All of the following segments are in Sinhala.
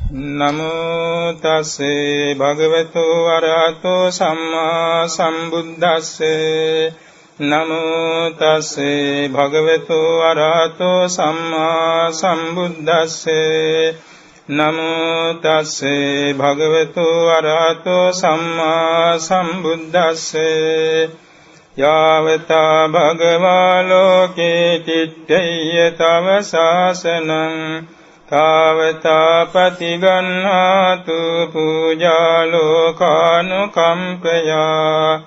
නමෝ තස්සේ භගවතු වරහතෝ සම්මා සම්බුද්දස්සේ නමෝ තස්සේ භගවතු වරහතෝ සම්මා සම්බුද්දස්සේ නමෝ තස්සේ භගවතු වරහතෝ සම්මා සම්බුද්දස්සේ යාවතා භගවා ලෝකේ තිට්ඨය තව ශාසනං තාවතා පතිගන්හාතු පූජා ලෝකානුකම්පයා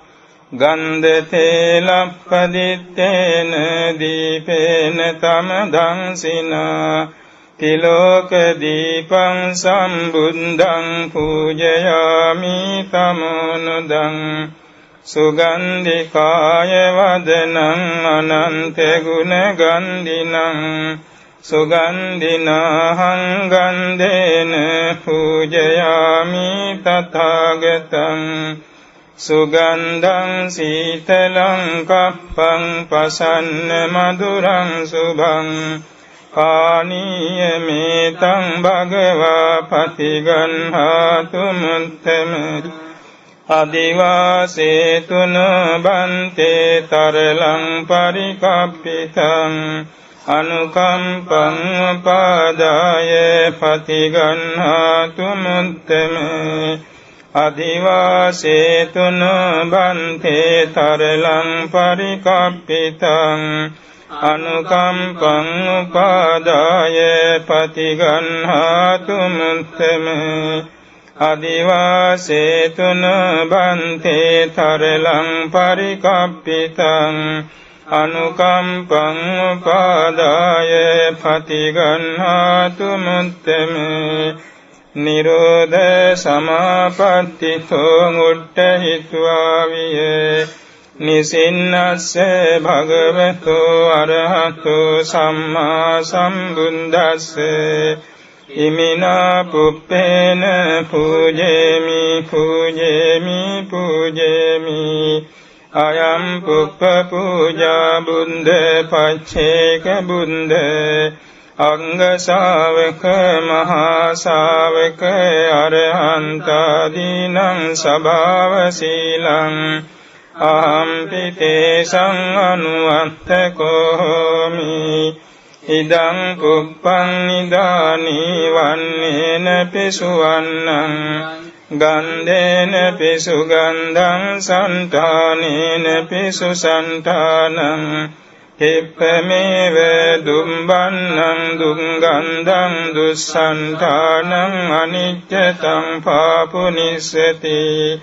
ගන්ධතේ ලප්පදිත්තේන දීපේන තමදංසිනා තිලෝක දීපං සම්බුද්ධං පූජයාමි තමෝනුදං සුගන්ධිකාය වදනං අනන්ත ගුණ ගන්ධිනං සුගන්ධිනාහං ගන්ධේන පූජයාමි තථාගතං සුගන්ධං සීතලං කප්පං පසන්න මధుරං සුභං පානීයමේතං භගවා පතිගන්හාතු මුත්තම අදිවාසේතුන බන්තේ තරලං පරිකප්පිතං අනුකම්පං උපාදාය පතිගන්හාතු මුත්තමේ අදිවාසේතුන බන්තේ තරලං පරිකප්පිතං අනුකම්පං උපාදාය පතිගන්හාතු මුත්තමේ අදිවාසේතුන බන්තේ තරලං පරිකප්පිතං අනුකම්පං උපාදාය පතිගන්හාතු මුත්තමේ නිරෝධ සමාපත්තිතෝ උට්ඨහිत्वा විය නිසින්නස්ස භගවතෝ අරහතෝ සම්මා සම්බුද්දස්ස ඉමිනා පුප්පේන පූජේමි පූජේමි පූජේමි අයං පුප්ප පූජා බුද්ධ පච්චේක බුද්ධ අංග ශාවක මහා ශාවක අරහන්තාදීනං සභාව සීලං අහම්පි තේසං අනුවත්තකෝ හෝමි ඉදං පුප්පං නිදානී වන්නේන පිසුවන්නං ගන්ධේන පිසුගන්ධං සන්තානේන පිසුසන්තානං කිප්පමේව දුම්බන්නං දුංගන්ධං දුස්සන්තානං අනිච්චතං පාපුනිස්සති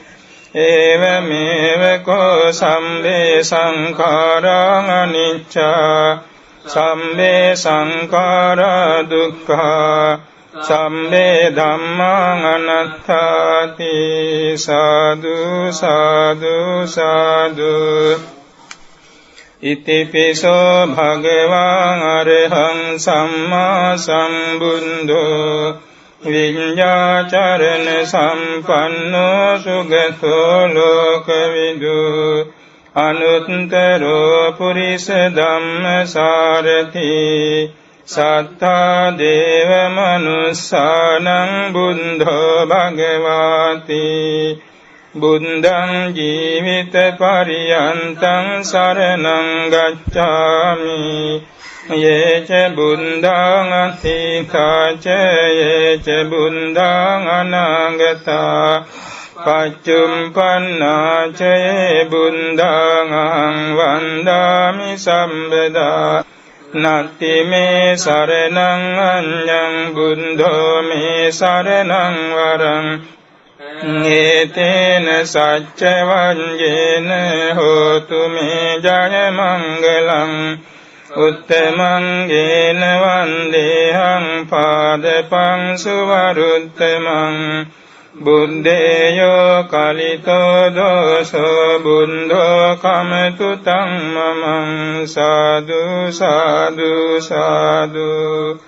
ඒවමේව කෝ සම්බේ සංඛාරං අනිච්චා සම්බේ සංඛාරා දුක්ඛා සම්බේ ධම්මං අනත්ථාති සාදු සාදු සාදු ඉතිපිසෝ භගවං අරහං සම්මා සම්බුද්ධෝ විඤ්ඤාචරණ සම්පන්නෝ සුගතෝ ලෝකවිදු අනුත්තරෝ පුරිස ධම්මසාරති සත්තා දේව මනුස්සානං බුද්ධෝ භගවාති බුද්ධං ජීවිත පරියන්තං සරණං ගච්ඡාමි යේච බුද්ධං අතීතාච යේච බුද්ධං අනාගතා පච්චුම්පන්නාච යේ බුද්ධං අහං වන්දාමි සම්බදා නත්ති මේ සරණං අඤ්ඤං බුද්ධෝ මේ සරණං වරං ඒතේන සච්ච වංජේන හෝතු මේ ජය මංගලං උත්තමං ගේන වන්දේහං පාදපං සුවරුත්තමං බුද්දේයෝ කලිතෝ දෝසෝ බුද්ධෝ කමතු තං මමං සාදු සාදු සාදු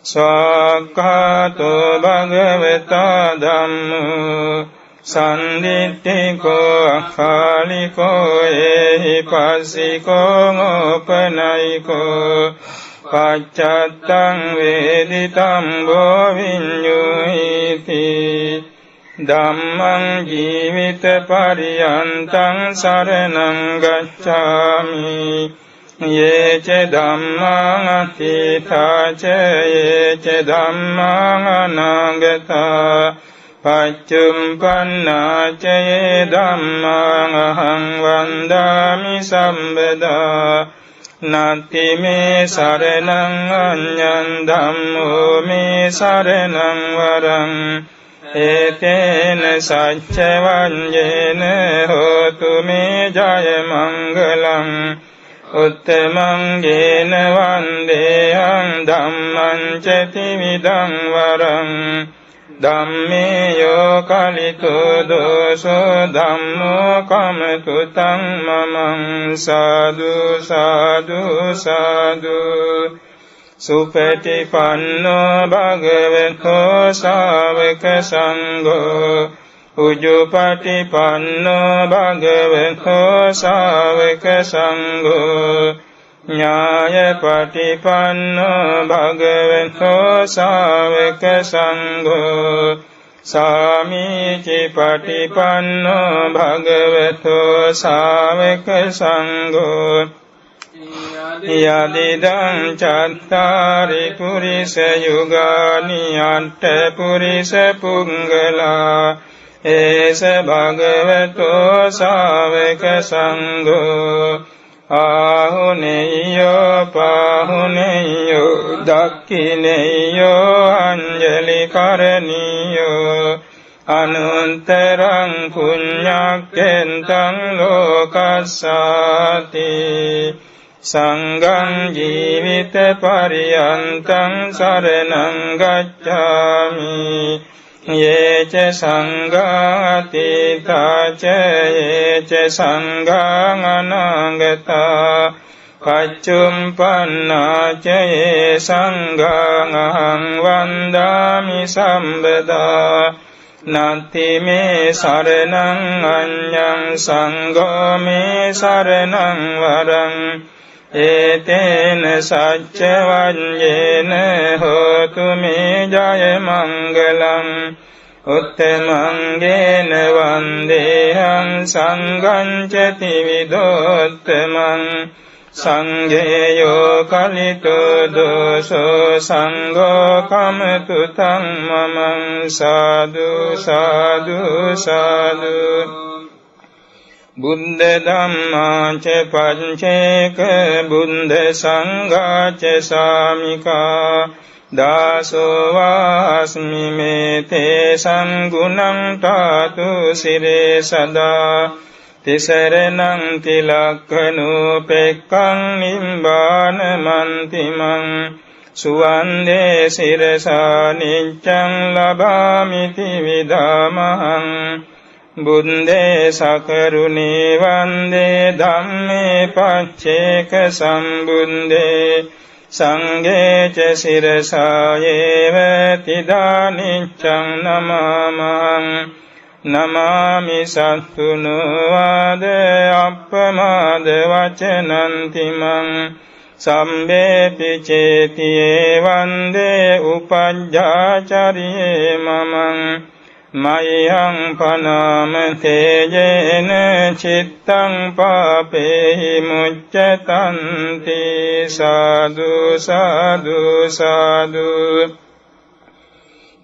ස්වාක්ඛාතෝ භගවතා ධම්මෝ සම්දිට්ඨිකෝ අකාලිකෝ ඒහි පස්සිකෝ ඕපනයිකෝ පච්චත්තං වේදිතං බෝ විඤ්ඤුහිති ධම්මං ජීවිත පරියන්තං සරණං ගච්ඡාමි යේච ධම්මං අතීතා ච යේච ධම්මං අනාගතා පච්චුම්පන්නා ච යේ ධම්මං අහං වන්දාමි සම්බදා නත්ති මේ සරණං අඤ්ඤං ධම්මෝ මේ සරණං වරං ඒතේන සච්ච වඤ්ඤේන හෝතු මේ ජය මංගලං උත්තමං ගේන වන්දේහං ධම්මං ච ත්‍රිවිධං වරං ධම්මේ යෝ කලිතෝ දෝසෝ ධම්මෝ කමතු තං මමං සාදු සාදු සාදු සුපටිපන්නෝ භගවතෝ ශාවක සංඝෝ උජුපටිපන්නෝ භගවතෝ ශාවක සංඝෝ ඥායපටිපන්නෝ භගවතෝ ශාවක සංඝෝ සාමීචිපටිපන්නෝ භගවතෝ ශාවක සංඝෝ යදිදං චත්තාරි පුරිස යුගානි අට්ඨ පුරිස පුංගලා ඒස භගවතෝ ශාවක සංඝෝ ආහුනේයෝ පාහුනේයෝ දක්ඛිනේයෝ අංජලි කරණීයෝ අනුන්තරං පුඤ්ඤක්ඛෙන්තං ලෝකස්සාති සංඝං ජීවිත පරියන්තං සරණං ගච්ඡාමි යේච සංඝාතීතා ච යේච සංඝං අනාගතා පච්චුම්පන්නා ච යේ සංඝං අහං වන්දාමි සම්බදා නත්ති මේ සරණං අඤ්ඤං සංඝෝ මේ සරණං වරං ඒතේන සච්ච වඤ්ඤේන හෝතු මේ ජය මංගලං උත්තමං ගේන වන්දේහං සංඝං ච ත්‍රිවිධෝත්තමං සංඝේයෝ කලිතෝ දෝසෝ සංඝෝ කමතු තං මමං සාදු සාදු සාදු බුද්ධ ධම්මා ච පංචේක බුද්ධ සංඝා ච සාමිකා දාසෝ වාස්මි මේ තේ සංගුණං තාතු සිරේ සදා තිසරණං තිලක්ඛනෝපෙක්ඛං නිම්බාන මන්තිමං සුවන්දේ සිරසා නිච්ඡං ලබාමිති විදාමහං බුද්දේ සකරුණේ වන්දේ ධම්මේ පච්චේක සම්බුද්දේ සංඝේ ච සිරසා යේව තිදානිච්ඡං නමාමං නමාමි සත්තුනුවාද අප්පමාද වචනන්තිමං සම්බේපි චේතියේ වන්දේ උපජ්ජාචරියේ මමං මයං පනාම තේජේන චිත්තං පාපේහි මුච්ඡතන්ති සාදු සාදු සාදු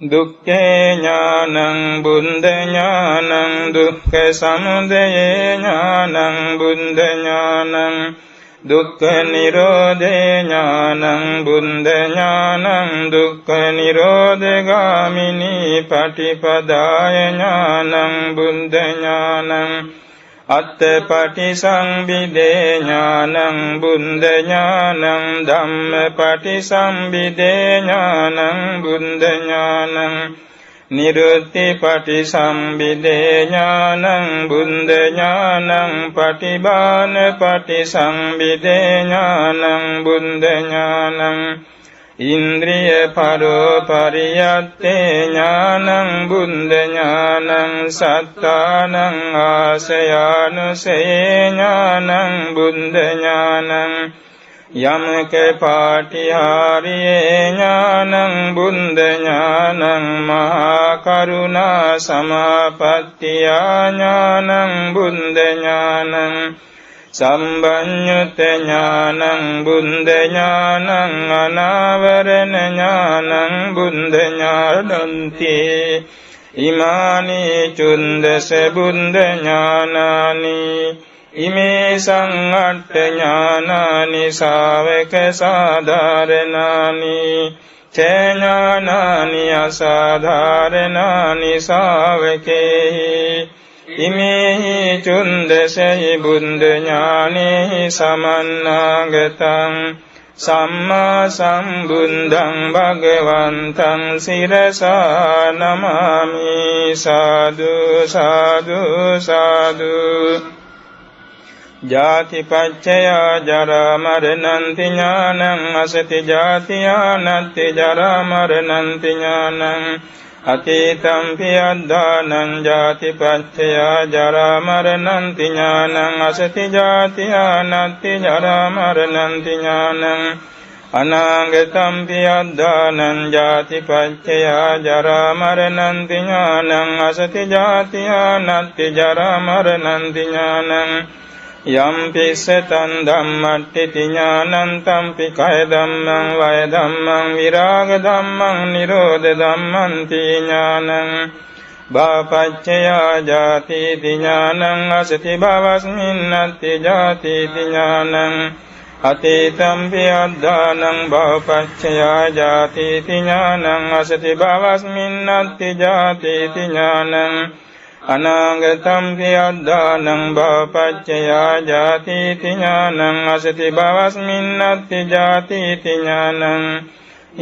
දුක්ඛේ ඥානං බුද්ධ ඥානං දුක්ඛ සමුදය ඥානං බුද්ධ ඥානං දුක්ඛ නිරෝධේ ඥානං බුද්ධ ඥානං දුක්ඛ නිරෝධගාමිනී පටිපදාය ඥානං බුද්ධ ඥානං අත්තපටිසංවිදේ ඥානං බුද්ධ ඥානං ධම්මපටිසංවිදේ ඥානං බුද්ධ ඥානං නිරුත්තිපටිසංවිදේ ඥානං බුද්ධ ඥානං පටිභානපටිසංවිදේ ඥානං බුද්ධ ඥානං ඉන්ද්‍රිය පරෝ පරියත්තේ ඥානං බුද්ධ ඥානං සත්තානං ආසයානුසේ ඥානං බුද්ධ ඥානං යමක පාටිහාරියේ ඥානං බුද්ධ ඥානං මහා කරුණා සමාපත්තිය ඥානං බුද්ධ ඥානං සම්බඤ්ඤුත ඥානං බුද්ධ ඥානං අනාවරණ ඥානං බුද්ධ ඥානන්ති ඉමානි චුන්දස බුද්ධ ඥානානි ඉමේ සංඝට්ඨ ඥානානි ශාවක සාධාරණානි ඥානානි අසාධාරණානි ශාවකේහි ඉමේහි චුන්දසෙහි බුද්ධ ඥානෙහි සමන්නාගතං සම්මා සම්බුද්ධං භගවන්තං සිරසා නමාමි සාදු සාදු සාදු ජාතිපච්චය ජරා මරණන්ති ඥානං අසති ජාතියා නත්ති ජරා මරණන්ති ඥානං අතීතම්පි අද්දානං ජාතිපච්චය ජරා මරණන්ති ඥානං අසති ජාතියා නත්ති ජරා මරණන්ති ඥානං අනාගතම්පි අද්දානං ජාතිපච්චය ජරා මරණන්ති ඥානං අසති ජාතියා නත්ති ජරා මරණන්ති ඥානං යම් පිස්සතං ධම්මට්ඨිති ඥානං තම්පි කය ධම්මං වය ධම්මං විරාග ධම්මං නිරෝධ ධම්මං ති ඥානං භවපච්චය ජාතිති ඥානං අසති භවස්මින්නත්ති ජාතිති ඥානං අතීතම්පි අද්දානං භවපච්චය ජාතිති ඥානං අසති භවස්මින්නත්ති ජාතිති ඥානං අනාගතම්පි අද්දානං භවපච්චය ජාතිති ඥානං අසති භවස්මින්නත්ති ජාතිති ඥානං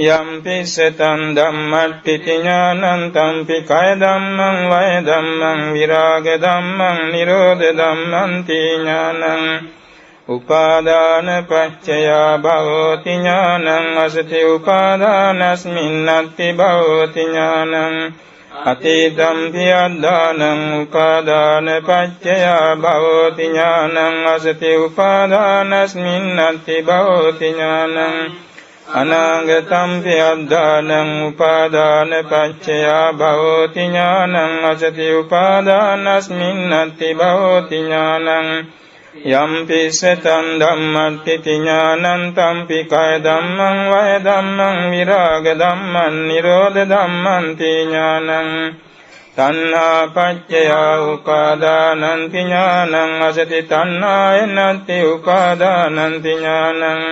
යම් පිස්සතං ධම්මට්ඨිති ඥානං තම්පි කය ධම්මං වය ධම්මං විරාග ධම්මං නිරෝධ ධම්මං ති ඥානං උපාදාන පච්චය භවෝති ඥානං අසති උපාදානස්මින්නත්ති භවෝති ඥානං අතීතම්පි අද්දානං උපාදාන පච්චය භවෝති ඥානං අසති උපාදානස්මින්නත්ති භවෝති ඥානං අනාගතම්පි අද්දානං උපාදාන පච්චය භවෝති ඥානං අසති උපාදානස්මින්නත්ති භවෝති ඥානං යම් පිස්සතං ධම්මට්ඨිති ඥානං තම්පි කය ධම්මං වය ධම්මං විරාග ධම්මං නිරෝධ ධම්මං ති ඥානං තණ්හා පච්චය උපාදානන්ති ඥානං අසති තණ්හාය නත්ති උපාදානන්ති ඥානං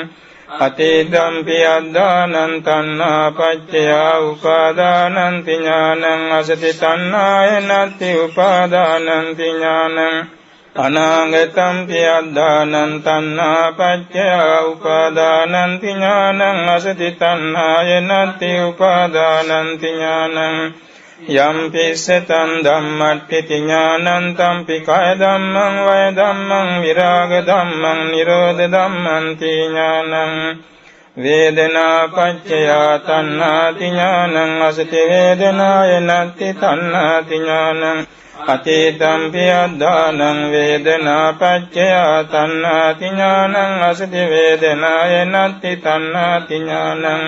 අතීතම්පි අද්දානං තණ්හා පච්චය උපාදානන්ති ඥානං අසති තණ්හාය නත්ති උපාදානන්ති ඥානං අනාගතම්පි අද්දානං තණ්හා පච්චය උපාදානන්ති ඥානං අසති තණ්හාය නත්ති උපාදානන්ති ඥානං යම් පිස්සතං ධම්මට්ඨිති ඥානං තම්පි කය ධම්මං වය ධම්මං විරාග ධම්මං නිරෝධ ධම්මං ති ඥානං වේදනා පච්චය තණ්හාති ඥානං අසති වේදනාය නත්ති තණ්හාති ඥානං අතීතම්පි අද්දානං වේදනා පච්චය තණ්හාති ඥානං අසති වේදනාය නත්ති තණ්හාති ඥානං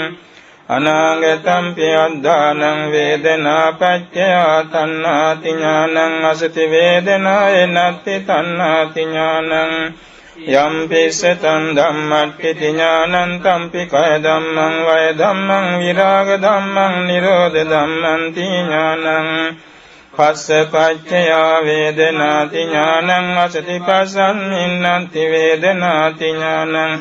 අනාගතම්පි අද්දානං වේදනා පච්චය තණ්හාති ඥානං අසති වේදනාය නත්ති තණ්හාති ඥානං යම් පිස්සතං ධම්මට්ඨිති ඥානං තම්පි කය ධම්මං වය ධම්මං විරාග ධම්මං නිරෝධ ධම්මං ති ඥානං පස්සපච්චය වේදනාති ඥානං අසති පස්සම්මින්නන්ති වේදනාති ඥානං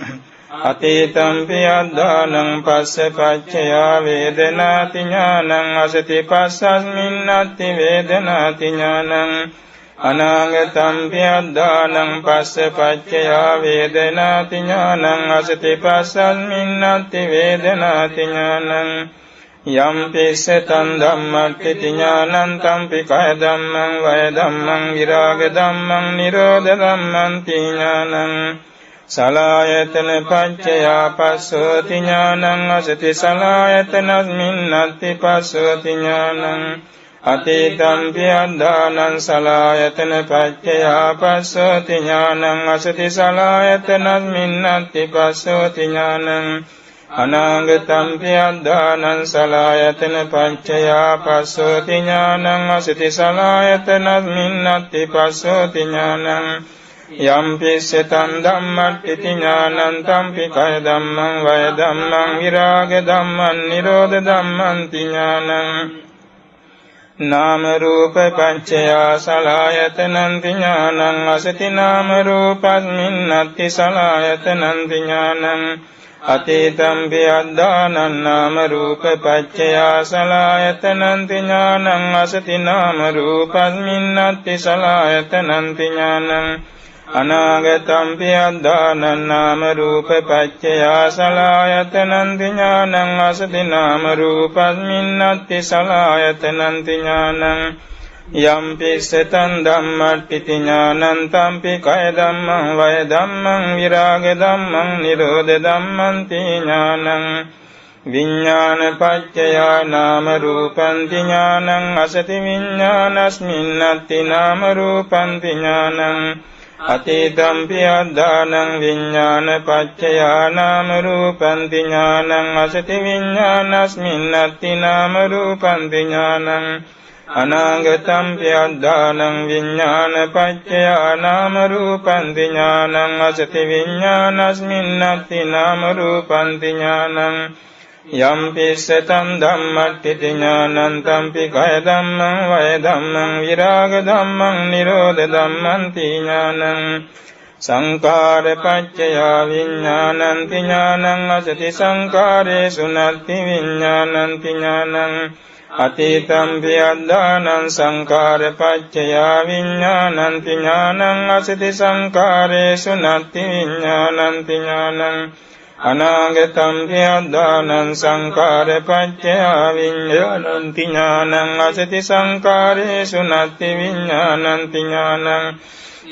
අතීතම්පි අද්දානං පස්සපච්චය වේදනාති ඥානං අසති පස්සම්මින්නන්ති වේදනාති ඥානං අනාගතම්පි අද්දානං පස්සපච්චය වේදනාති ඥානං අසති පස්සම්මින්නන්ති වේදනාති ඥානං යම් පිස්සතං ධම්මට්ඨිති ඥානං තම්පි කය ධම්මං වය ධම්මං විරාග ධම්මං නිරෝධ ධම්මං ති ඥානං සලායතන පච්චය පස්සෝති ඥානං අසති සලායතනස්මින්නත්ති පස්සෝති ඥානං අතීතම්පි අද්දානං සලායතන පච්චයා පස්සෝති ඥානං අසති සලායතනස්මින්නත්ති පස්සෝති ඥානං අනාගතම්පි අද්දානං සලායතන පච්චයා පස්සෝති ඥානං අසති සලායතනස්මින්නත්ති පස්සෝති ඥානං යම්පිස්සතං ධම්මට්ඨිති ඥානං තම්පි කය ධම්මං වය ධම්මං විරාග ධම්මං නිරෝධ ධම්මං ති ඥානං නාම රූප පච්චයා සලායතනං ති ඥානං අසති නාම රූපස්මින්නත්ති සලායතනං ති ඥානං අතීතම්පි අද්දානං නාම රූප පච්චයා සලායතනං ති ඥානං අසති නාම රූපස්මින්නත්ති සලායතනං ති ඥානං අනාගතම්පි අද්දානං නාම රූප පච්චයා සලායතනං ති ඥානං අසති නාම රූපස්මින්නත්ති සලායතනං ති ඥානං යම්පිස්සතං ධම්මට්ඨිති ඥානං තම්පි කය ධම්මං වය ධම්මං විරාග ධම්මං නිරෝධ ධම්මං ති ඥානං විඥාන පච්චයා නාම රූපං ති ඥානං අසති විඥානස්මින්නත්ති නාම රූපං ති ඥානං අතීතම්පි අද්දානං විඥාන පච්චයා නාම රූපං ති ඥානං අසති විඥානස්මින්නත්ති නාම රූපං ති ඥානං අනාගතම්පි අද්දානං විඥාන පච්චයා නාම රූපං ති ඥානං අසති විඥානස්මින්නත්ති නාම රූපං ති ඥානං යම්පිස්සතං ධම්මට්ඨිති ඥානං තම්පි කය ධම්මං වය ධම්මං විරාග ධම්මං නිරෝධ ධම්මං ති ඥානං සංඛාර පච්චයා විඥානං ති ඥානං අසති සංඛාරේසු නත්ති විඥානං ති ඥානං අතීතම්පි අද්දානං සංඛාර පච්චයා විඥානං ති ඥානං අසති සංඛාරේසු නත්ති විඥානං ති ඥානං අනාගතම්පි අද්දානං සංඛාර පච්චයා විඥානං ති ඥානං අසති සංඛාරේසු නත්ති විඥානං ති ඥානං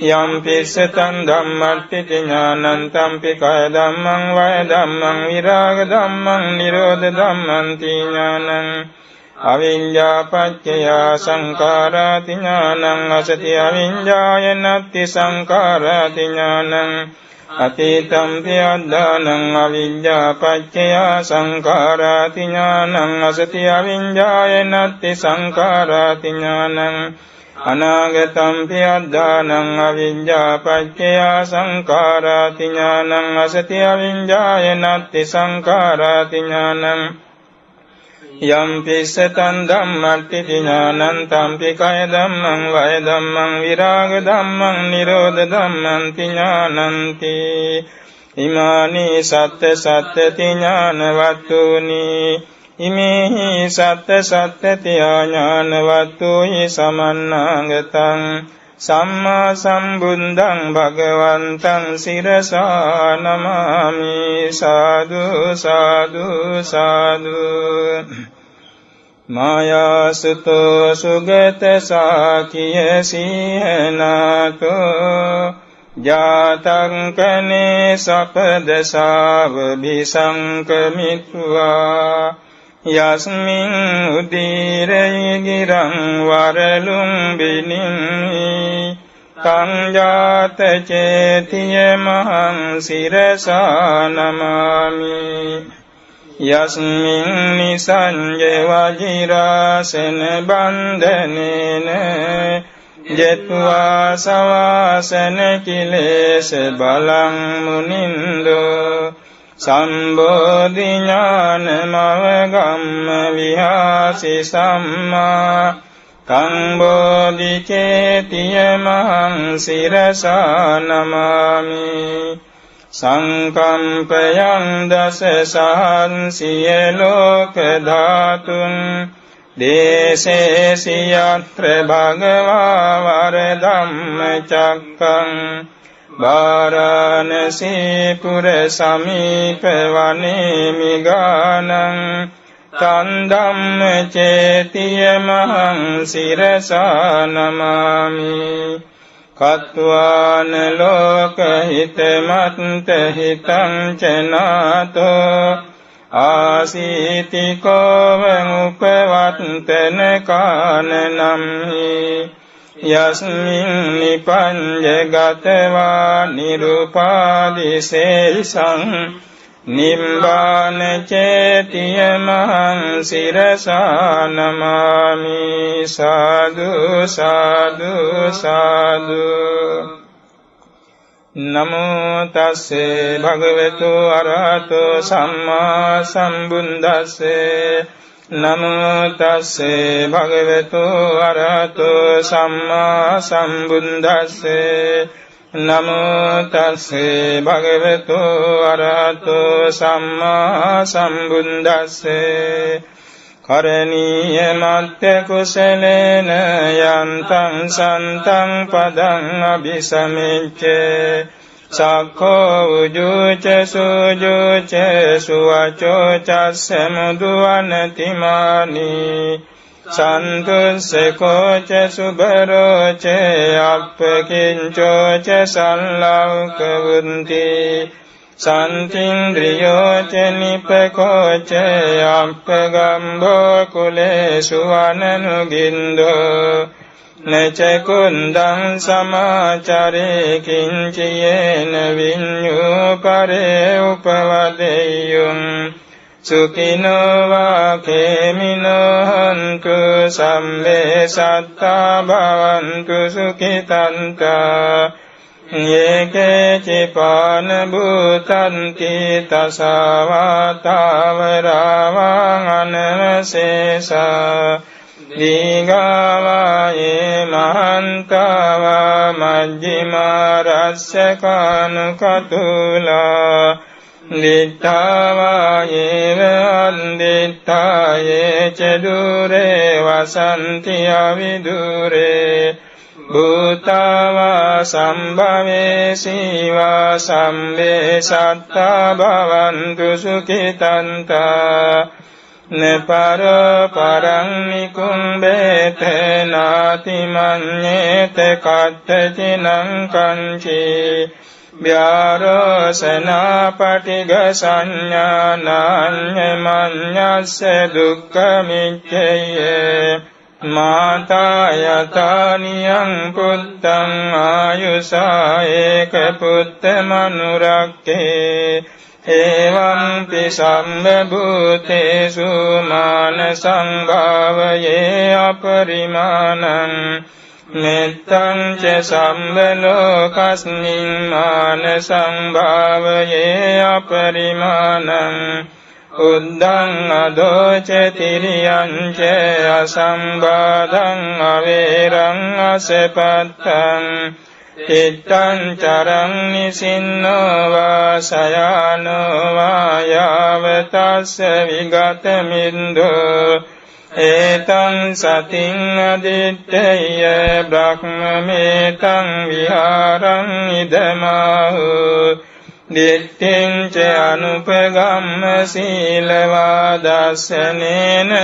යම්පිස්සතං ධම්මට්ඨිති ඥානං තම්පි කය ධම්මං වය ධම්මං විරාග ධම්මං නිරෝධ ධම්මං ති ඥානං අවිඤ්ඤා පච්චයා සංඛාරාති ඥානං අසති අවිඤ්ඤාය නත්ති සංඛාරාති ඥානං අතීතම්පි අද්දානං අවිඤ්ඤා පච්චයා සංඛාරාති ඥානං අසති අවිඤ්ඤාය නත්ති සංඛාරාති ඥානං අනාගතම්පි අද්දානං අවිඤ්ඤා පච්චයා සංඛාරාති ඥානං අසති අවිඤ්ඤාය නත්ති සංඛාරාති ඥානං යම්පිස්සතං ධම්මට්ඨිති ඥානං තම්පි කය ධම්මං වය ධම්මං විරාග ධම්මං නිරෝධ ධම්මං ති ඥානන්ති ඉමානි සත්‍ය සත්‍යති ඥානවත්තුනි ඉමේහි සත්‍ය සත්‍යති ඥානවත්තුහි සමන්නාගතං සම්මා සම්බුද්ධං භගවන්තං සිරසා නමාමි සාදු සාදු සාදු මායාසුතෝ සුගත සාකිය සීහනාතෝ ජාතං කනේ සපදසාව භිසංකමිත්වා යස්මින් උදීරයි ගිරං වරලුං බිනින්හි තං ජාත චේතිය මහං සිරසා නමාමි යස්මින් නිසංජය වජිරාසන බන්ධනේන ජෙත්වා සවාසන කිලේශ බලං මුනින්දෝ සම්බෝධි ඥානමවගම්ම විහාසි සම්මා තං බෝධි චේතිය මහං සිරසා නමාමි සංකම්පයං දස සහන්සිය ලෝක ධාතුන් දේශේසියත්‍ර භගවා වරදම්ම චක්කං වාරාණසී පුර සමීප වනේමි ගානං තන් ධම්ම චේතිය මහං සිරසා නමාමි කତ୍වාන ලෝක හිතමත්ත හිතං චනාතෝ ආසීතිකෝව උපවත්තන කානනම්හි යස්මින් නිපංජගතවා නිරුපාදිසේසං නිම්බාන චේතිය මහං සිරසා නමාමි සාදු සාදු සාදු නමෝ තස්සේ භගවතු අරහතෝ සම්මා සම්බුද්දස්සේ නමෝ තස්සේ භගවතු අරහතෝ සම්මා සම්බුද්දස්සේ නමෝ තස්සේ භගවතු අරහතෝ සම්මා සම්බුද්දස්සේ කරණීය මත්ත්‍ය කුසලේන යන්තං සන්තං පදං අபிසමෙච්චේ සක්ඛෝ උජුච සුජුච සුවචෝ චස්ස මුදුවනතිමානි සන්තුස්සකෝ ච සුබරෝ ච අප්පකින්චෝ ච සල්ලෞක වුන්ති සන්තින්ද්‍රියෝ ච නිපකෝ ච අප්පගම්භෝ කුලේසු අනනුගින්දෝ නච කුන්දං සමාචරේ කිංචයේන විඤ්ඤූ පරේ උපවදෙය්‍යං සුඛිනෝ වා කේමිනෝ හන්තු සම්මේ සත්තා භවන්තු සුඛිතන්තා යේකේ චිපාන භූතන්ති තසවාතාවරාවං අනවශේෂා දීඝාවායේ මහන්තාවා මජ්ජිමා රස්සකානුකතුලා දිට්ඨාවායේව අන්දිට්ඨායේ ච දුරේ වසන්ති අවිදුරේ භූතාවා සම්භවේ සීවා සම්බේ සත්තා භවන්තු සුඛිතන්තා නපර පරං නිකුම්බේත නාති මඤ්ඤේත කත්තචිනං කංචේ ව්‍යාරෝසනා පටිග සංඥානාඤ්ඤ මඤ්ඤස්ස දුක්ඛමිච්ඡයේ මාතා යතානියං පුත්තං ආයුසා ඒක පුත්ත මනුරක්ඛේ එවං පිසම්ම භූතේසු මාන සංභාවයේ අපරිමාණං මෙත්තං ච සම්බ ලෝකස්මින් මාන සංභාවයේ අපරිමාණං උද්දං අදෝච තිරියං ච අසම්බාධං අවේරං අසපත්තං තිත්තං චරං නිසින්නෝ වාසයානෝ වායාවතස්ස විගත මින්දෝ ඒතං සතින් අදිත්තේය බ්‍රහ්මමේතං විහාරං ඉදමාහු දිට්ඨිං ච අනුපගම්ම සීලවාදස්සනේන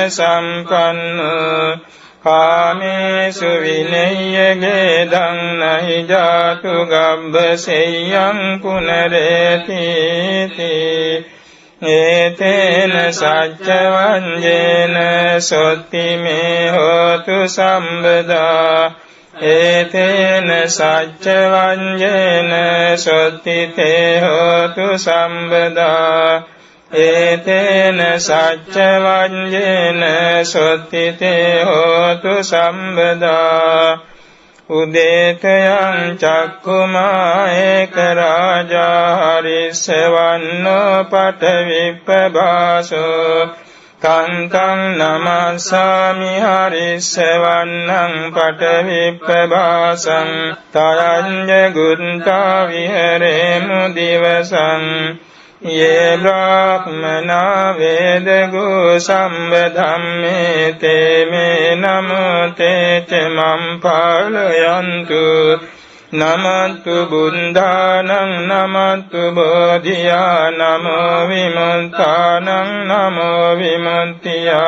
සම්පන්නෝ කාමේසු විනය්‍යගේදං නහි ජාතු ගබ්බසෙය්‍යං පුනරේතිති ඒතේන සච්චවංජේන සොත්ති මේ හෝතු සම්බදා ඒතේන සච්චවංජේන සොත්ති තේ හෝතු සම්බදා ඒතේන සච්චවංජේන සොත්ති තේ හෝතු සම්බදා උදේතයං චක්ඛුමා ඒක රාජා හරිස්සවන්නෝ පඨවිප්පභාසෝ කන්තං නමස්සාමි හරිස්සවන්නං පඨවිප්පභාසං තයංජ ගුන්තා විහෙරේමු දිවසං ये ब्राह्मणा वेदगो संबधम्मे ते मे नमोते च मम पालयन्तु नमस्तु बुद्धानं नमस्तु बोधिया नमो विमुक्तानं नमो विमुक्तिया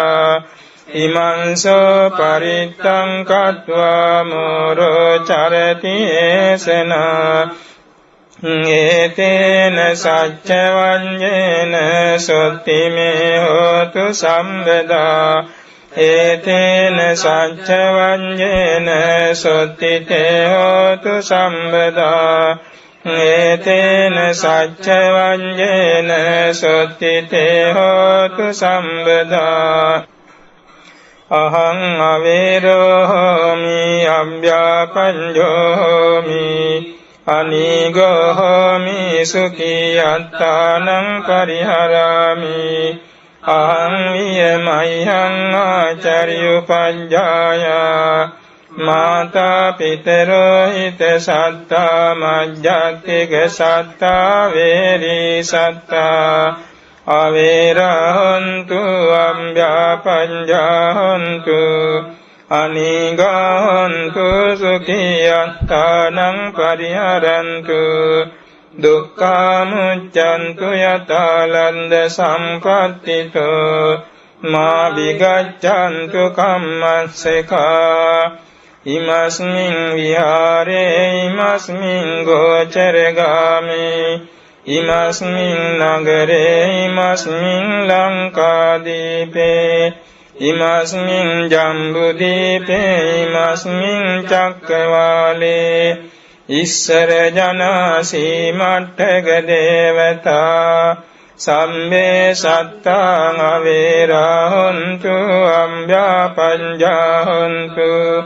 इमंसो परित्तं कत्वा मोरो चरति एषना ඒතේන සච්ච වඤ්ඤේන සොත්තිමේ හෝතු සම්බදා ඒතේන සච්ච වඤ්ඤේන සොත්තිතේ හෝතු සම්බදා ඒතේන සච්ච වඤ්ඤේන සොත්තිතේ හෝතු සම්බදා අහං අවේරෝ හෝමි අභ්‍යාපඤ්ඤෝ හෝමි අනිගෝ හෝමි සුඛී අත්තානං පරිහරාමි අහං වියමයං ආචාර්යුපඤ්ඤායා මාතා පිතරෝ හිත සත්තා මජ්ජත්තික සත්තා වේරී සත්තා අවේරහන්තු අම්භ්‍යාපඤ්ඤහන්තු අනිගහන්තු සුඛියත්තානං පරිහරන්තු දුක්ඛමුච්ඡන්තු යතාලන්ද සම්පත්තිතෝ මා විගච්ඡන්තු කම්මස්සකා ඉමස්මින් විහාරේ ඉමස්මින් ගෝචරගාමේ ඉමස්මින් නගරේ ඉමස්මින් ලංකාදීපේ ඉමස්මින් ජම්බුදීපේ ඉමස්මින් චක්කවාලේ ඉස්සර ජනාසී මට්ඨක දේවතා සම්මේ සත්තාං අවේරහන්තු අම්භ්‍යාපඤ්ඤහන්තු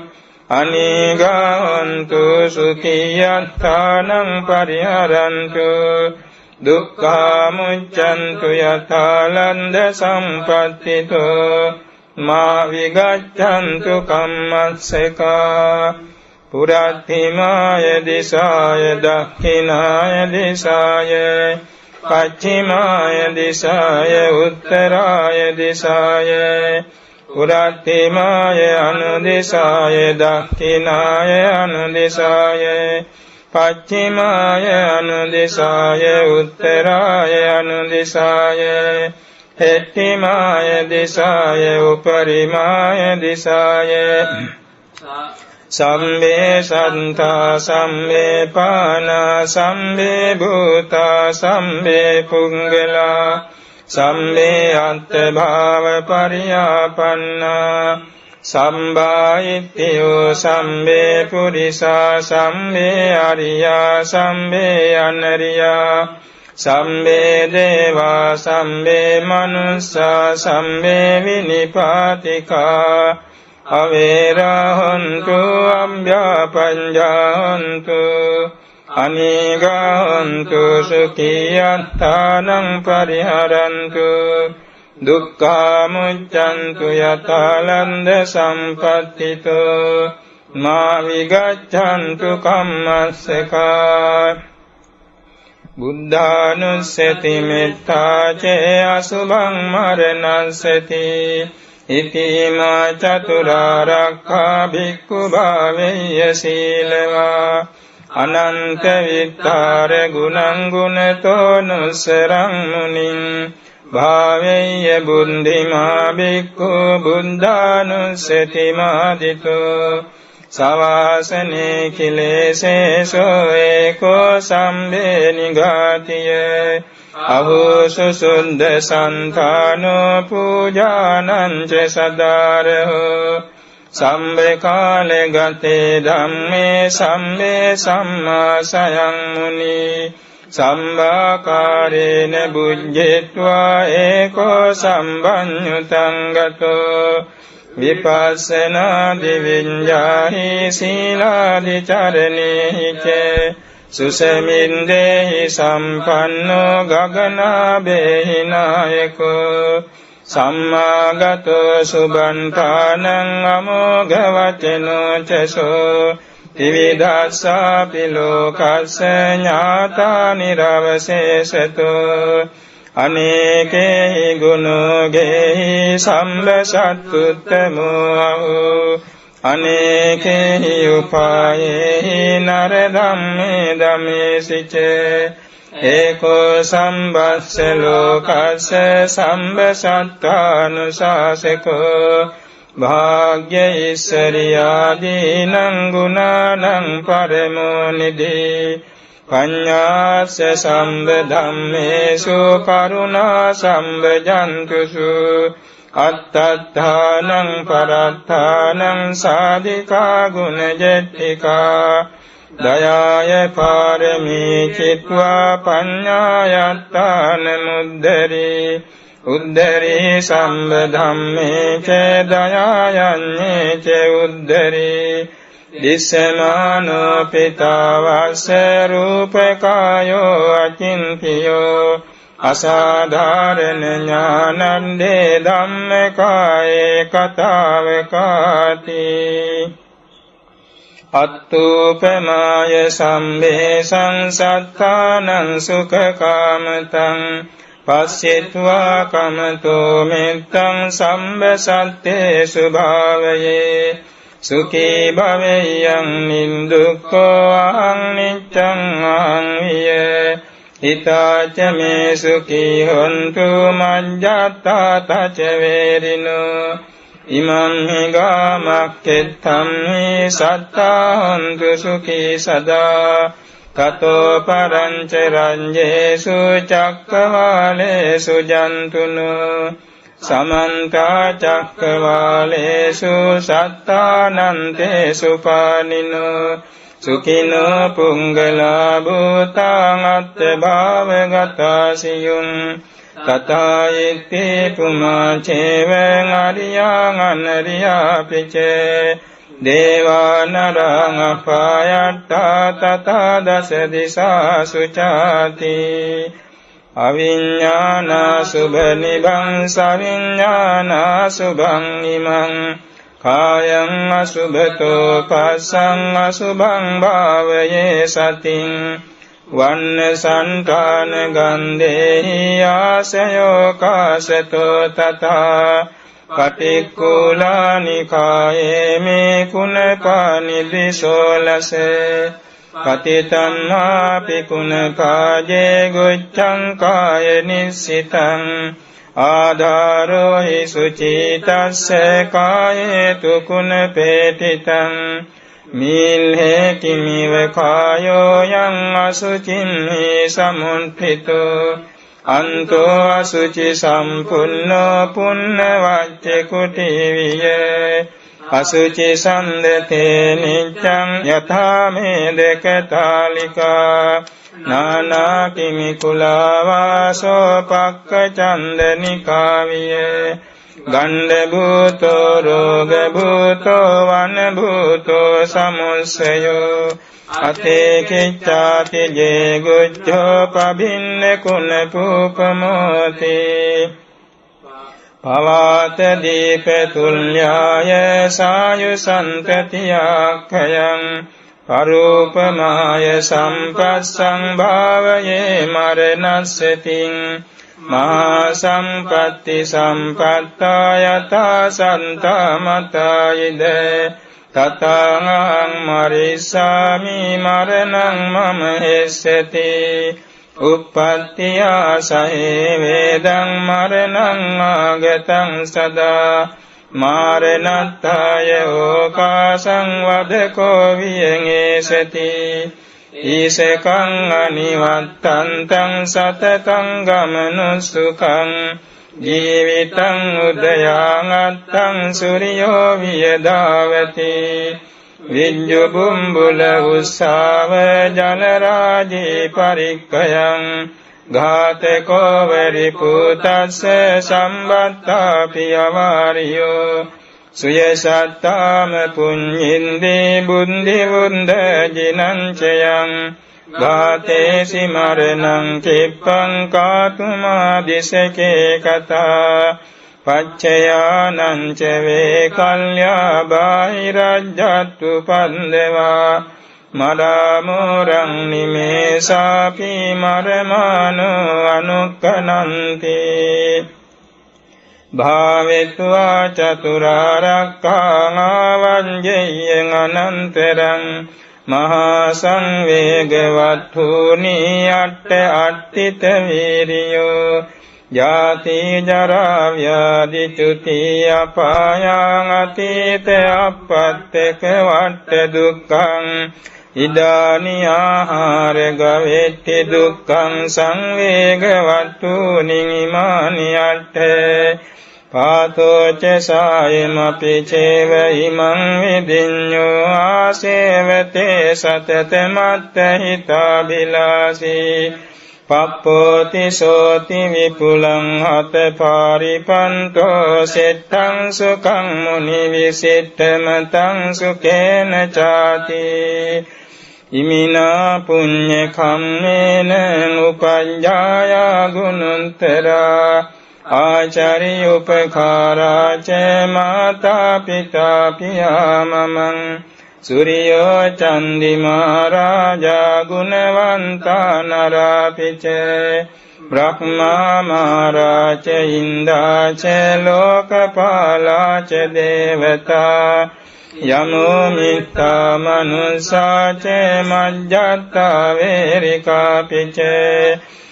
අනිගහන්තු සුඛියත්තානං පරිහරන්තු දුක්ඛමුච්ඡන්තු යතාලන්ද සම්පත්තිතෝ මා විගච්ඡන්තු කම්මස්සකා පුරත්තිමාය දිසාය දක්ඛිනාය දිසාය පච්චිමාය දිසාය උත්තරාය දිසාය පුරත්තිමාය අනුදිසාය දක්ඛිනාය අනුදිසාය පච්චිමාය අනුදිසාය උත්තරාය අනුදිසාය හෙට්ටිමාය දිසාය උපරිමාය දිසාය සම්මේ සන්තා සම්මේ පානා සම්මේ භූතා සම්මේ පුංගලා සම්මේ අත්ථභාව පරියාපන්නා සම්බායිත්‍යෝ සම්මේ පුරිසා සම්මේ අරියා සම්මේ අනරියා සම්මේ දේවා සම්මේ මනුස්සා සම්මේ විනිපාතිකා අවේරහන්තු අම්භ්‍යාපඤ්ඤහන්තු අනිගහන්තු සුඛියත්තානං පරිහරන්තු දුක්ඛමුච්ඡන්තු යතාලන්ද සම්පත්තිතෝ මා විගච්ඡන්තු කම්මස්සකා බුද්ධානුස්සති මෙත්තා චේ අසුභං මරණස්සති ඉතිමා චතුරාර්යක්ඛා භික්ඛු භාවේය සීලවා අනන්ත විත්තාර ගුණං ගුණතෝ නුස්සරං මුනිං භාවේය බුද්ධිමා භික්ඛු බුද්ධානුස්සති මාදිතෝ සවාසනේ කිලේසේසෝ ඒකෝ සම්බේ නිඝාතිය අහෝසු සුද්ධ සන්තානෝ පූජානං ච සදාරහෝ සම්බේ කාලේ ගතේ ධම්මේ සම්බේ සම්මා සයං මුනි සම්බාකාරේන බුද්ධිත්වා ඒකෝ සම්බඤ්ඤුතං ගතෝ විපස්සනා දිවිඤ්ඤාහි සීලාදි චරණේහි ච සුසමින්දේහි සම්පන්නෝ ගගනාභේහි නායකෝ සම්මාගතෝ සුබන්තානං අමෝඝ වචනෝ චසෝ ත්‍රිවිධස්සාපි ලෝකස්ස ඥාතා නිරවශේෂතෝ අනේකේහි ගුණෝගේහි සම්බසත්තුත්තමෝ අහෝ අනේකේහි උපායේහි නර ධම්මේ ධම්මේසිච ඒකෝ සම්බස්ස ලෝකස්ස සම්බසත්තානුශාසකෝ භාග්‍ය ඉස්සරියාදීනං ගුණානං පරමෝ නිදී පඤ්ඤාස්ස සම්බ ධම්මේසු කරුණා සම්බජන්තුසු අත්තත්ථානං පරත්ථානං සාධිකා ගුණජෙට්ඨිකා දයාය පාරමී චිත්වා පඤ්ඤායත්තාන මුද්දරේ උද්දරේ සම්බ ධම්මේ ච දයායන්නේ ච උද්දරේ දිස්සමානෝ පිතාවස්ස රූපකායෝ අචින්තියෝ අසාධාරණ ඥානන්දේ ධම්මකායේ කතාවකාති අත්තූපමාය සම්බේසං සත්තානං සුඛකාමතං පස්සිත්වා කමතෝ මෙත්තං සම්බසත්තේ සුභාවයේ සුඛී භවෙයං නිදුක්ඛෝ අහං නිච්ඡං අහං විය හිතාච මේ සුඛී හොන්තු මජ්ජත්තා තච වේරිනෝ ඉමං හි ගාමක්ඛෙත්තං හි සත්තා හොන්තු සුඛී සදා තතෝ පරංච රඤ්ජේසු චක්කවාලේසු ජන්තුනෝ සමන්ත චක්කවාලේසු සත්තානන්තේසු පානිනෝ සුඛිනෝ පුංගලා භූතාං අත්ථ භාවගතාසියුං තථායිති පුමා චේවං අරියං අනරියා පිචේ දේවානරං අපායට්ඨා තථා දස දිසා සුචාති අවිඤ්ඤානා සුභ නිබං සවිඤ්ඤානා සුභං ඉමං කායං අසුභතෝ පස්සං අසුභං භාවයේ සතින් වන්න සංඨාන ගන්ධේහි ආසයෝ කාසතෝ තථා පටික්කුලානි කායේ මේ කුණපානි දිසෝලසේ පතිතම්මාපි කුණපාජේ ගොච්ඡං කාය නිස්සිතං ආධාරෝ හි සුචිතස්ස කායේ තුකුණපේටිතං මීල්හේ කිමිව කායෝ යං අසුචින්හි සමුත්ථිතෝ අන්තෝ අසුචි සම්පුන්නෝ පුන්න වච්ච කුටිවිය අසුචි සන්දතේ නිච්ඡං යථා මේ දෙකතාලිකා නානා කිමි කුලාවාසෝ පක්ක චන්දනිකාවිය ගණ්ඩ භූතෝ රෝග භූතෝ වන භූතෝ සමුස්සයෝ අතේ කිච්ඡාති ජේ ගුච්ඡෝ පබින්න කුණ පූපමෝති පවාත දීප තුල්යාය සායු සන්තතියාඛයං පරූපමාය සම්පස්සං භාවයේ මරණස්සතින් මහා සම්පත්ති සම්පත්තායතා සන්තාමතායිද තතං මරිස්සාමි මරණං මම හෙස්සති උප්පත්තියා සහේ වේදං මරණං ආගතං සදා මාරණත්තාය ඕකාසං වදකෝ වියංේසති ඊසකං අනිවත්තන්තං සතතං ගමනුසුඛං ජීවිතං උදයාගත්තං සූර්යෝ වියදාවති විඤ්ඤු බුම්බුල උස්සාව ජනරාජේ පරික්ඛයං ඝාතකෝ වරිපුතස්ස සම්බත්තා පියවාරියෝ සුයසත්තාම පුඤ්ඤින්දේ බුද්ධි වුන්ද ජිනංචයං ඝාතේසි මරණං කිප්පං කාතුමා දිසකේ කතා පච්චයානං ච වේ කල්යා බාහිරජ්ජත්තු පන්දවා මරාමෝරං නිමේසාපි මරමානෝ අනුක්කනන්ති භාවෙත්වා චතුරාරක්ඛං ආවංජයං අනන්තරං මහා සංවේගවත්ථූනි අට්ඨිත වීරියෝ ජාති ජරා ව්‍යාධි චුති අපායං අතීත අපත්තක වට දුක්ඛං ඉදානි ආහාර ගවෙට්ටි දුක්ඛං සංවේගවත්තු නිමානි අට්ඨේ පාතෝච සායමපි චේව ඉමං විදිඤ්ඤෝ ආසේවතේ සතත මත්ත හිතාබිලාසී පප්පෝති සෝති විපුලං හත පාරිපන්තෝ සෙට්ටං සුඛං මුනි විසිට්ඨමතං සුඛේන චාති ඉමිනා පුඤ්ඤ කම්මේන උපඤ්ඤායා ගුණොන්තරා ආචාර්ය උපකාරා ච මාතා පිතා පියාමමං සූර්යෝ චන්දිමා රාජා ගුණවන්තා නරාපිච බ්‍රහ්මා මහරජ ඉන්දා ච ලෝකපාලා ච දේවතා යමෝ මිත්තා මනුසා ච මජ්ජත්තා වේරිකාපිච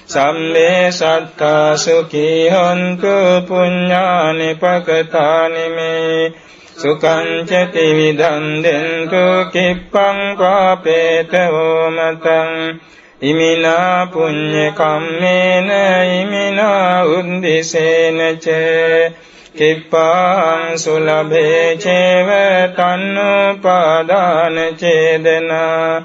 සම්මේ සත්තා සුඛී හොන්තු පුඤ්ඤානි පකතානි මේ සුඛං ච ත්‍රිවිධං දෙන්තු කිප්පං පාපේත හෝමතං ඉමිනා පුඤ්ඤ කම්මේන ඉමිනා උද්දිසේන ච කිප්පං සුලභේ චේව තන්නුපාදාන චේදනා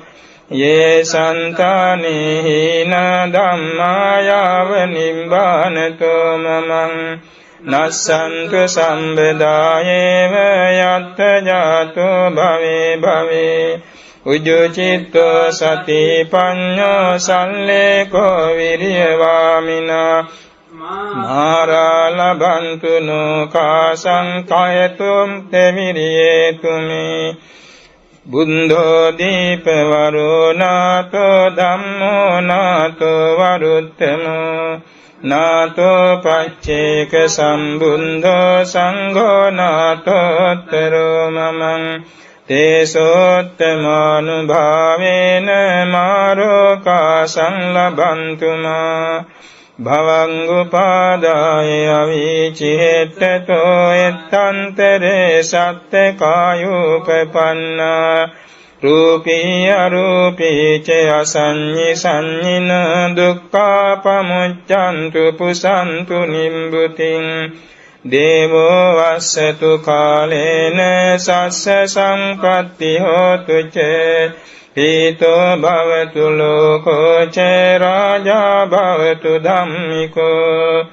යේ සන්තානි හීන ධම්මායාව නිබ්බානතෝ මමං නස්සන්තු සම්බදායේව යත්ත ජාතෝ භවේ භවේ උජුචිත්තෝ සති පඤ්ඤෝ සල්ලේකෝ විරියවාමිනා මාරා ලබන්තු නෝකාසං කයතුම් තෙමිරියේතුමේ බුද්ධෝ දීපවරෝ නාතෝ ධම්මෝ නාතෝ වරුත්තමෝ නාතෝ පච්චේක සම්බුද්ධෝ සංඝෝ නාතෝත්තරෝ මමං තේසෝත්තමානුභාවේන මාරෝකාසං ලබන්තුමා භවංගුපාදාය අවීචිහෙට්ඨතෝ එත්තන්තරේ සත්තකායුපපන්නා රූපී අරූපී ච අසඤ්ඤි සංඤින දුක්ඛාපමුච්ඡන්තු පුසන්තු නිම්බුතින් දේවෝ වස්සතු කාලේන සස්ස සම්පත්ති හෝතු ච පීතෝ භවතු ලෝකෝ ච රාජා භවතු ධම්මිකෝ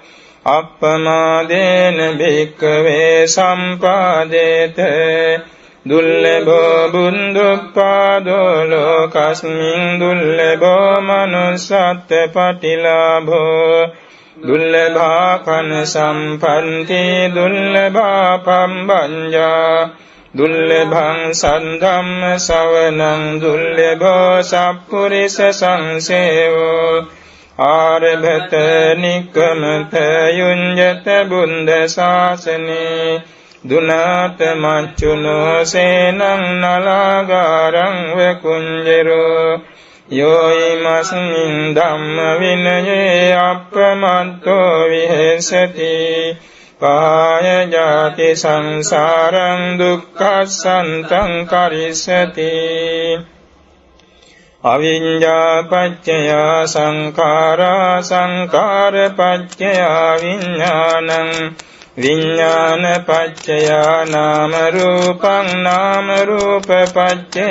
අප්පමාදේන භික්ඛවේ සම්පාදේත දුල්ලභෝ බුද්ධෝත්පාදෝ ලෝකස්මින් දුල්ලභෝ මනුස්සත් පටිලාභෝ දුල්ලභා කන සම්පන්ති දුල්ලභා පම්බඤ්ඤා දුල්ලභං සද්ධම්ම ශ්‍රවණං දුල්ලභෝ සප්පුරිස සංසේවෝ ආරභත නික්කමත යුඤ්ජත බුද්ධ ශාසනේ දුනාත මච්චුනෝ සේනං නලාගාරං වකුඤ්ජරෝ යෝයිමස්මින් ධම්ම විනයේ අප්පමත්තෝ විහෙසති පාය ජාති සංසාරං දුක්ඛසන්තං කරිස්සති අවිඤ්ඤා පච්චය සංඛාරා සංඛාර පච්චය විඤ්ඤාණං විඤ්ඤාණ පච්චය නාම රූපං නාම රූප පච්චය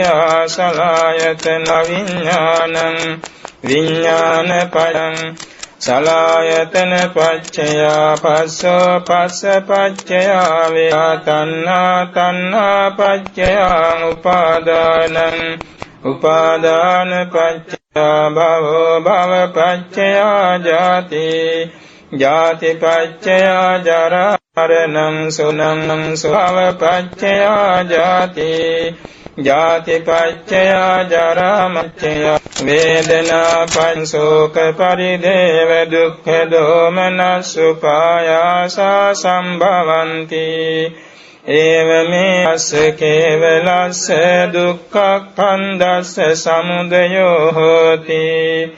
සලආයතන විඤ්ඤාණං විඤ්ඤාණ පදං සලආයතන පච්චය පස්සෝ පස්ස පච්චය වේතන්නා තණ්හා පච්චය උපාදානං උපාදාන පච්චය භවෝ භව පච්චය ජාති ජාති පච්චය ජරා මරණං සුනං ස්වභව පච්චය ජාති ජාති පච්චය ජරා මච්චය වේදනා පංසෝක පරිදේව දුක්ඛ දෝමනස් උපායාසා සම්භවಂತಿ ඒවමේ අස්ස කේවලස්ස දුක්ඛඛන්දස්ස සමුදයෝ හෝති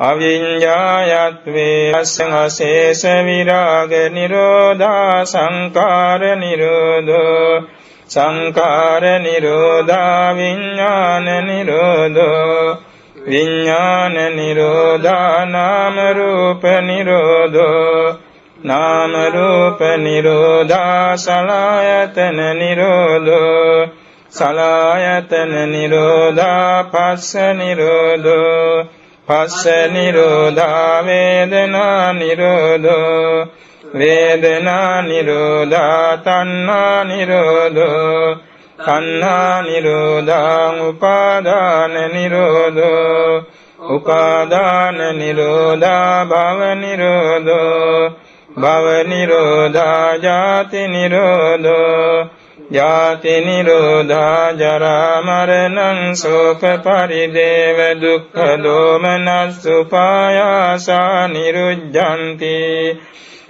අවිඤ්ඤායත්වේ අස්සං විරාග නිරෝධා සංකාර නිරෝධෝ සංඛාර නිරෝධා විඥාන නිරෝධෝ විඥාන නිරෝධා නාම රූප නිරෝධෝ නාම රූප නිරෝධා සලආයතන නිරෝධෝ සලආයතන නිරෝධා පස්ස නිරෝධෝ පස්ස නිරෝධා වේදනා නිරෝධෝ වේදනා නිරෝධා තණ්හා නිරෝධෝ තණ්හා නිරෝධා උපාදාන නිරෝධෝ උපාදාන නිරෝධා භව නිරෝධෝ භව නිරෝධා ජාති නිරෝධෝ ජාති නිරෝධා ජරා මරණං ශෝක පරිදේව දුක්ඛ දෝමනස් උපායාසා නිරුද්ධಂತಿ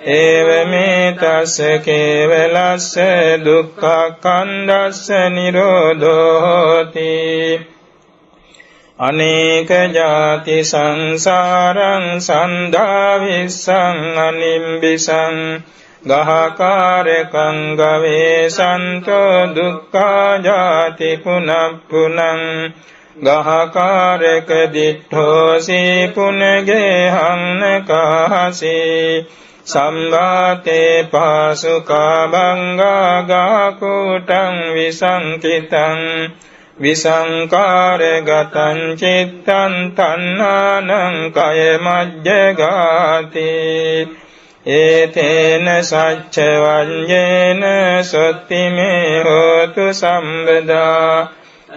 ඒවමෙතස්ස කේවලස්ස දුක්ඛ කන්දස්ස නිරෝධෝ හෝති අනේක ජාති සංසාරං සන්ධා විස්සං අනිම්බිසං ගහකාරකං ගවේසන්තෝ දුක්ඛා ජාති පුනප්පුනං ගහකාරක දිට්ඨෝසි පුනගේහං නකාසී සම්බාතේ පාසුකා බංගා ගාකුටං විසංකිතං විසංකාරගතං චිත්තං තණ්හානං කය මජ්ජගාති ඒතේන සච්ච වඤ්ඤේන සොත්තිමේ හෝතු සම්බදා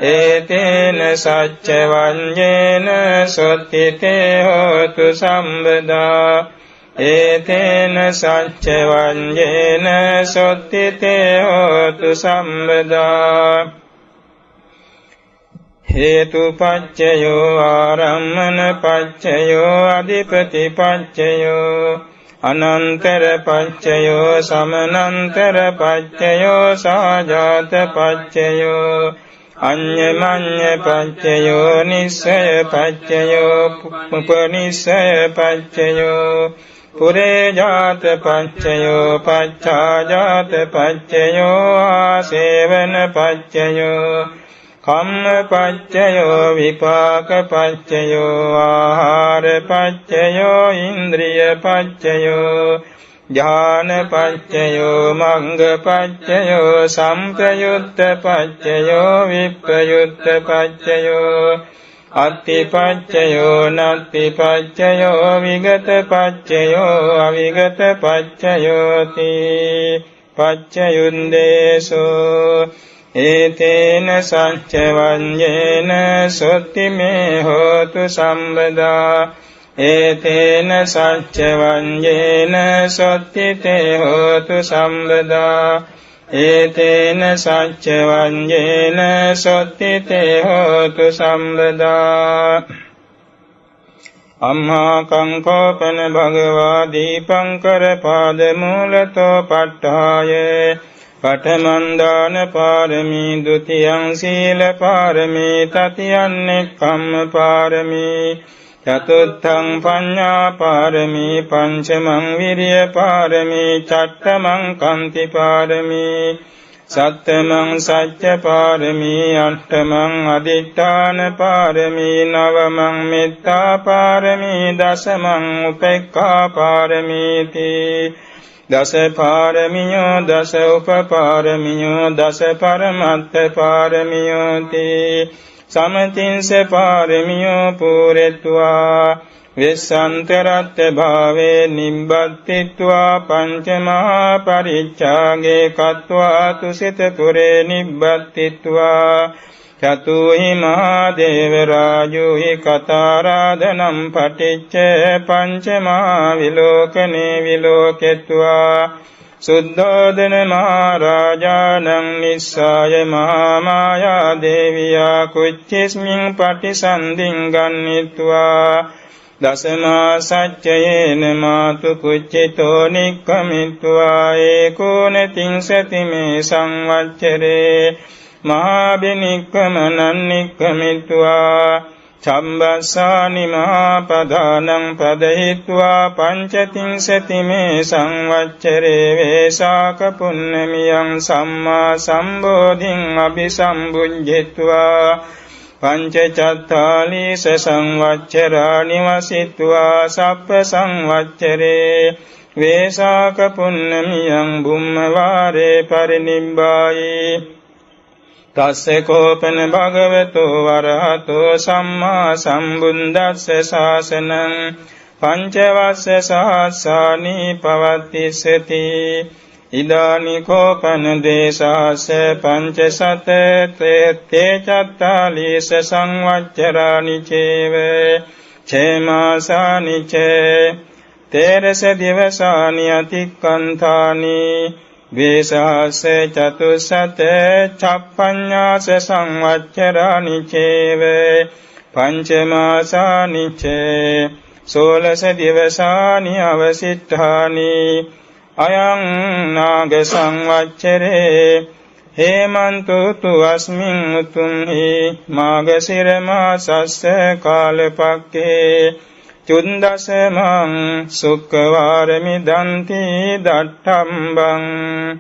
ඒතේන සච්ච වඤ්ඤේන සොත්තිතේ හෝතු සම්බදා ඒතේන සච්ච වඤ්ඤේන සොත්තිතේ හෝතු සම්බදා හේතුපච්චයෝ ආරම්මන පච්චයෝ අධිපති පච්චයෝ අනන්තර පච්චයෝ සමනන්තර පච්චයෝ සාජාත පච්චයෝ අඤ්ඤමඤ්ඤ පච්චයෝ නිස්සය පච්චයෝ උපනිස්සය පච්චයෝ පුරේජාත පච්චයෝ පච්ඡාජාත පච්චයෝ ආසේවන පච්චයෝ කම්ම පච්චයෝ විපාක පච්චයෝ ආහාර පච්චයෝ ඉන්ද්‍රිය පච්චයෝ ඥාන පච්චයෝ මංග පච්චයෝ සම්ප්‍රයුක්ත පච්චයෝ විප්‍රයුක්ත පච්චයෝ අත්ති පච්චයෝ නත්ති පච්චයෝ විගත පච්චයෝ අවිගත පච්චයෝති පච්චයුන්දේසෝ ඒතේන සච්ච වඤ්ඤේන සොත්තිමේ හෝතු සම්බදා ඒතේන සච්ච වඤ්ඤේන සොත්තිතේ හෝතු සම්බදා ඒතේන සච්ච වඤ්ඤේන සොත්තිතේ හෝතු සම්බදා අම්හා කංකෝපන භගවා දීපංකර පාද මූලතෝ පට්ඨාය පඨමං දාන පාරමී ဒ ුතියං සීල පාරමී තතියං නෙක්ඛම්ම පාරමී චතුත්ථං පඤ්ඤා පාරමී පංචමං විරිය පාරමී චට්ඨමං කන්ති පාරමී සත්තමං සච්ච පාරමී අට්ඨමං අදිඨාන පාරමී නවමං මෙත්තා පාරමී දසමං උපේක්ඛා පාරමීති දස පාරමියෝ දස උපපාරමියෝ දස පරමත්ත පාරමියෝති සමතින්ස පාරමියෝ පුරෙත්වා විස්සන්තරත්ත භාවේ නිබ්බත්තිත්වා පංචමහා පරිච්ඡාගේ කତ୍වා තුසිත පුරේ නිබ්බත්තිත්වා චතුහි මහා දේව රාජුහි කතාරාධනම් පටිච්ච පංචමහා විලෝකනේ විලෝකෙත්වා සුද්ධෝදන මහරජාණන් නිස්සාය මහා මායා දේවියා කුච්චිස්මින් පටිසන්ධින් ගන්නිත්වා දසමා සච්චයේන මාතු කුච්චිතෝ නික්ඛමිත්වා ඒකෝනතිංසති මේ සංවච්චරේ මහාබිනික්ඛමනං නික්ඛමිත්වා චම්බස්සානි මහාපදානං පදහිත්වා පංචතිංසති මේ සංවච්චරේ වේසාක පුන්නමියං සම්මා සම්බෝධින් අபிසම්බුද්ධිත්වා පංචචත්තාලීස සංවච්චරානි වසිත්වා සප්ප සංවච්චරේ වේසාක පුන්නමියං බුම්මවාරේ පරිනිබ්බායි තස්සේ කෝපන භගවතෝ වරහතෝ සම්මා සම්බුද්දස්ස ශාසනං පංචවස්ස සහස්සානි පවත්තිස්සති ඉදානි කෝපන දේශාස පංචසත තේ චත්තාලීස සංවච්චරානි චේව ඡේමාසානි චේ තේරස දිවසානි අතික්කන්තානි වේසහස චතුස්සත චප්පඤ්ඤාස සංවච්චරානි චේව පංචමාසානි චේ සෝලස දිවසානි අවසිට්ඨානි අයං නාග සංවච්චරේ හේමන්තෝතු අස්මින් උතුම්හි මාගසිර මාසස්ස කාලපක්ඛේ චුන්දසමං සුක්ඛවාරමිදන්ති දට්ඨම්බං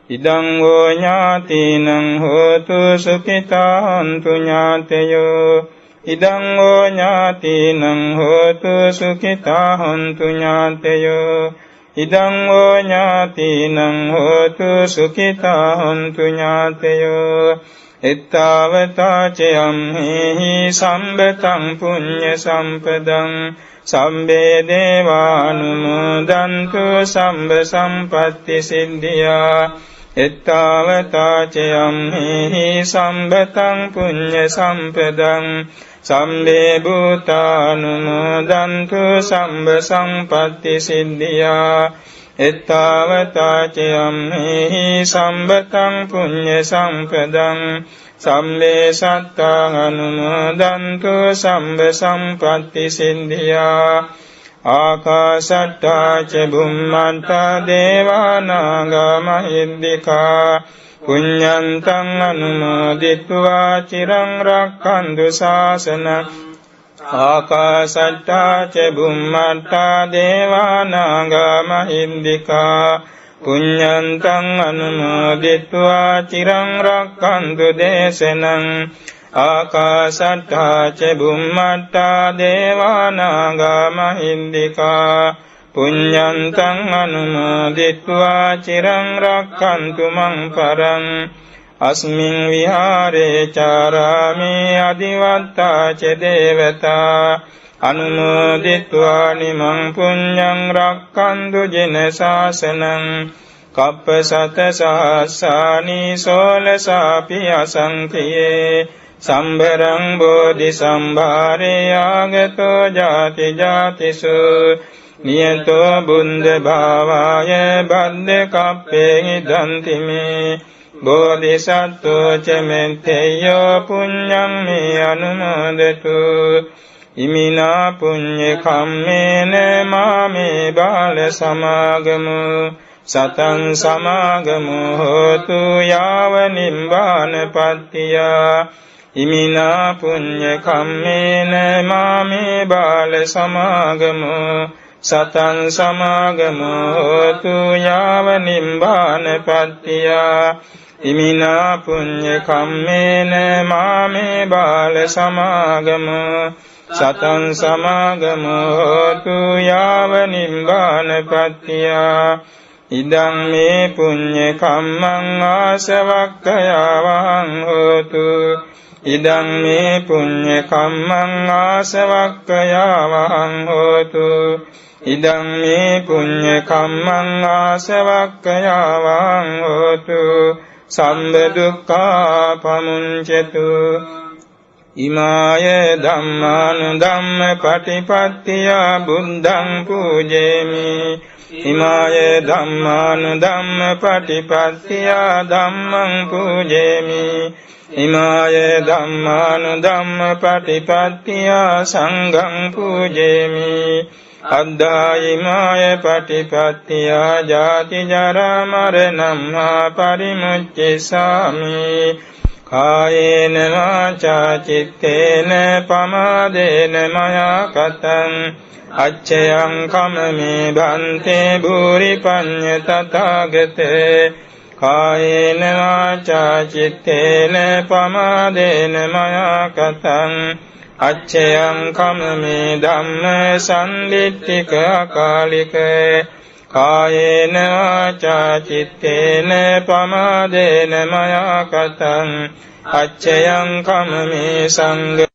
ඉදං වෝ ඥාතිනං හෝතු සුඛිතාන්තු ඥාතයෝ ඉදං වෝ ඥාතිනං හෝතු සුඛිතාන්තු ඥාතයෝ ඉදං වෝ ඥාතිනං හෝතු සුඛිතාන්තු ඥාතයෝ එත්තාවතා චයම්හි සම්බතං පුඤ්ඤ සම්පදං සම්බේ දේවානුමෝදන්තු සම්බ සම්පත්ති සිද්ධියා එත්තාවතා චයම්හි සම්බතං පුඤ්ඤ සම්පදං සම්බේ භූතානුමෝදන්තු සම්බ සම්පත්ති සිද්ධියා එත්තාවතා චයම්හි සම්බතං පුඤ්ඤ සම්පදං සම්මේ සත්තාං අනුමෝදන්තු සම්බ සම්පත්ති සිද්ධියා ආකාශට්ටා ච බුම්මට්ටා දේවානාගා මහිද්దికා පුඤ්ඤන්තං අනුමෝදිත්වා චිරං රක්ඛන්තු ශාසනං ආකාශට්ටා ච බුම්මට්ටා දේවානාගා මහිද්దికා පුඤ්ඤන්තං අනුමෝදිත්වා චිරං රක්ඛන්තු දේශනං ආකාශට්ටා ච බුම්මට්ටා දේවානාගා මහිද්దికා පුඤ්ඤන්තං අනුමෝදිත්වා චිරං රක්ඛන්තු මං පරං අස්මින් විහාරේ චාරාමේ අදිවත්තා ච දේවතා අනුමෝදිත්වා නිමං පුඤ්ඤං රක්ඛන්තු ජින ශාසනං කප්පසත සහස්සානි සෝලසාපි අසංඛයේ සම්භරං බෝධි සම්භාරේ ආගතෝ ජාති ජාතිසු නියතෝ බුද්ධ භාවාය බද්ද කප්පේ හිදන්ති මේ බෝධිසත්වෝ ච මෙත්තේයෝ පුඤ්ඤං මේ අනුමෝදතු ඉමිනා පුඤ්ඤ කම්මේන මාමේ බාල සමාගමු සතං සමාගමු හෝතු යාව නිබ්බාන පත්තියා ඉමිනා පුඤ්ඤ කම්මේන මාමේ බාල සමාගමු සතං සමාගමු හෝතු යාව නිබ්බාන පත්තියා ඉමිනා පුඤ්ඤ කම්මේන මාමේ බාල සමාගමු සතං සමාගමු හෝතු යාව නිබ්බාන පත්තියා ඉදං මේ පුඤ්ඤ කම්මං ආසවක්ඛයාවහං හෝතු ඉදං මේ පුඤ්ඤ කම්මං ආසවක්ඛයාවහං හෝතු ඉදං මේ පුඤ්ඤ කම්මං ආසවක්ඛයාවහං හෝතු සම්බ දුක්ඛා පමුඤ්චතු ඉමාය ධම්මානුධම්ම පටිපත්තියා බුද්ධං පූජේමි ඉමාය ධම්මානුධම්ම පටිපත්තියා ධම්මං පූජේමි ඉමාය ධම්මානුධම්ම පටිපත්තියා සංඝං පූජේමි අද්දායිමාය පටිපත්තියා ජාති ජරා මරණං පරිමුච්ඡේසාමි කායේන වාචා චිත්තේන පමාදේන මයා කතං අච්චයං කමමේ භන්තේ භූරි පඤ්ඤ තථාගතේ කායේන වාචා චිත්තේන පමාදේන මයා කතං අච්චයං කමමේ ධම්ම සම්දිට්ඨික අකාලික කායේන වාචා චිත්තේන පමාදේන මයා කතං අච්චයං කමමේ සංඝ